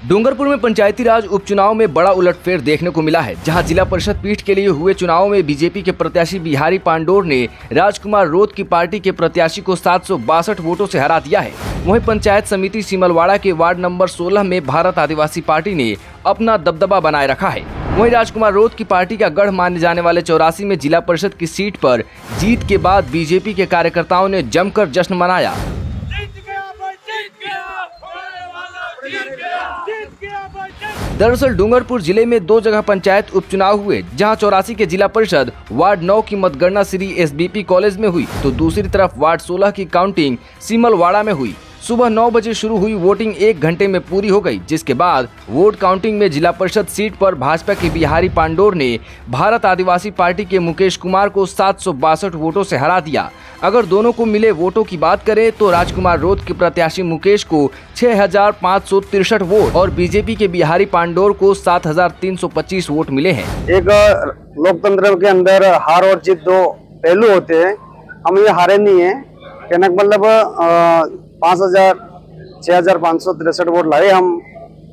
डूंगरपुर में पंचायती राज उपचुनाव में बड़ा उलटफेर देखने को मिला है, जहां जिला परिषद पीठ के लिए हुए चुनाव में बीजेपी के प्रत्याशी बिहारी पांडोर ने राजकुमार रोत की पार्टी के प्रत्याशी को 762 वोटों से हरा दिया है। वहीं पंचायत समिति सिमलवाड़ा के वार्ड नंबर 16 में भारत आदिवासी पार्टी ने अपना दबदबा बनाए रखा है। वहीं राजकुमार रोत की पार्टी का गढ़ माने जाने वाले 84 में जिला परिषद की सीट पर जीत के बाद बीजेपी के कार्यकर्ताओं ने जमकर जश्न मनाया। दरअसल डूंगरपुर जिले में 2 जगह पंचायत उपचुनाव हुए, जहां 84 के जिला परिषद वार्ड 9 की मतगणना श्री SBP कॉलेज में हुई, तो दूसरी तरफ वार्ड 16 की काउंटिंग सिमलवाड़ा में हुई। सुबह 9 बजे शुरू हुई वोटिंग 1 घंटे में पूरी हो गई, जिसके बाद वोट काउंटिंग में जिला परिषद सीट पर भाजपा के बिहारी पांडोर ने भारत आदिवासी पार्टी के मुकेश कुमार को 762 वोटों से हरा दिया। अगर दोनों को मिले वोटों की बात करें तो राजकुमार रोत के प्रत्याशी मुकेश को 6563 वोट और बीजेपी के बिहारी पांडोर को 7325 वोट मिले हैं। एक लोकतंत्र के अंदर हार और जीत 2 पहलू होते हैं। हम ये हारे नहीं है, कहने का मतलब 6563 वोट लाए हम।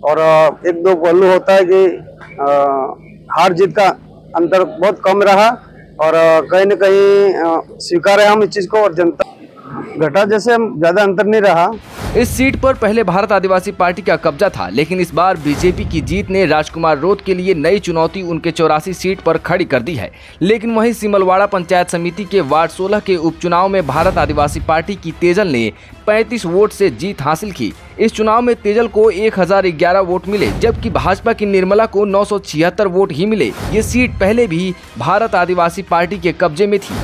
और 1-2 पहलू होता है कि हार जीत का अंतर बहुत कम रहा और कहीं न कहीं स्वीकार है हम इस चीज को, और जनता घटा जैसे ज्यादा अंतर नहीं रहा। इस सीट पर पहले भारत आदिवासी पार्टी का कब्जा था, लेकिन इस बार बीजेपी की जीत ने राजकुमार रोत के लिए नई चुनौती उनके 84 सीट पर खड़ी कर दी है। लेकिन वहीं सिमलवाड़ा पंचायत समिति के वार्ड 16 के उपचुनाव में भारत आदिवासी पार्टी की तेजल ने 35 वोट से जीत हासिल की। इस चुनाव में तेजल को 1011 वोट मिले, जबकि भाजपा की निर्मला को 976 वोट ही मिले। ये सीट पहले भी भारत आदिवासी पार्टी के कब्जे में थी,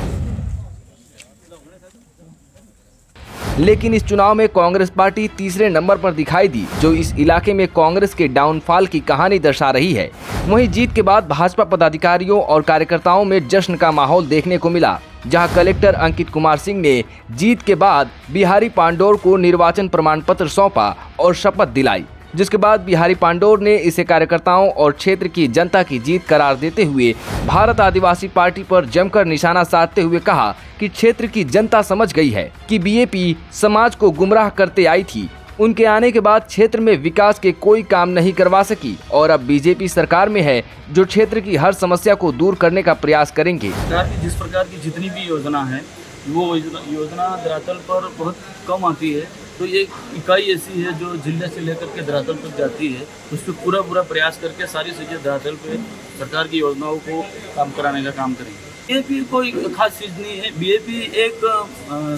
लेकिन इस चुनाव में कांग्रेस पार्टी तीसरे नंबर पर दिखाई दी, जो इस इलाके में कांग्रेस के डाउनफॉल की कहानी दर्शा रही है। वहीं जीत के बाद भाजपा पदाधिकारियों और कार्यकर्ताओं में जश्न का माहौल देखने को मिला, जहां कलेक्टर अंकित कुमार सिंह ने जीत के बाद बिहारी पांडोर को निर्वाचन प्रमाण पत्र सौंपा और शपथ दिलाई, जिसके बाद बिहारी पांडोर ने इसे कार्यकर्ताओं और क्षेत्र की जनता की जीत करार देते हुए भारत आदिवासी पार्टी पर जमकर निशाना साधते हुए कहा कि क्षेत्र की जनता समझ गई है कि बीजेपी समाज को गुमराह करते आई थी। उनके आने के बाद क्षेत्र में विकास के कोई काम नहीं करवा सकी और अब बीजेपी सरकार में है, जो क्षेत्र की हर समस्या को दूर करने का प्रयास करेंगे। सरकार की जिस प्रकार की जितनी भी योजना है, वो योजना धरातल पर बहुत कम आती है। तो ये इकाई ऐसी है जो जिले से लेकर के धरातल तक जाती है, उस पर पूरा प्रयास करके सारी चीज़ें धरातल पे सरकार की योजनाओं को काम कराने का काम करेंगे। बीजेपी कोई खास चीज़ नहीं है। बीजेपी एक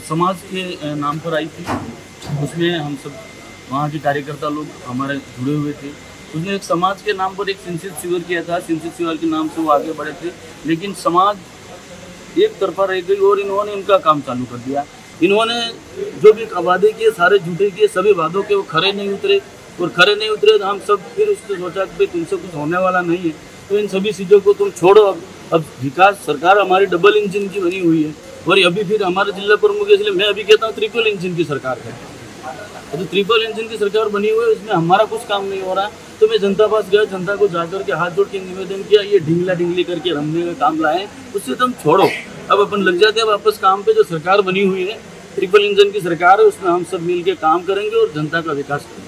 समाज के नाम पर आई थी, उसमें हम सब वहाँ के कार्यकर्ता लोग हमारे जुड़े हुए थे। उसने एक समाज के नाम पर एक सिंचित शिविर किया था, सिंचित शिविर के नाम से वो आगे बढ़े थे, लेकिन समाज एक तरफा रह गई और इन्होंने इनका काम चालू कर दिया। इन्होंने जो भी वादे किए सारे झूठे किए, सभी वादों के वो खरे नहीं उतरे, और खरे नहीं उतरे तो हम सब फिर उसको सोचा कि तुमसे कुछ होने वाला नहीं है, तो इन सभी चीज़ों को तुम छोड़ो। अब विकास सरकार हमारी डबल इंजन की बनी हुई है, और अभी फिर हमारे जिला प्रमुख, इसलिए मैं अभी कहता हूँ ट्रिपल इंजन की सरकार है। तो ट्रिपल इंजन की सरकार बनी हुई है, उसमें हमारा कुछ काम नहीं हो रहा। तो मैं जनता पास गया, जनता को जाकर के हाथ जोड़ के निवेदन किया, ये ढींगला ढींगली करके रमने का काम लाए, उससे तुम छोड़ो। अब अपन लग जाते हैं वापस काम पे। जो सरकार बनी हुई है ट्रिपल इंजन की सरकार है, उसमें हम सब मिल के काम करेंगे और जनता का विकास करेंगे।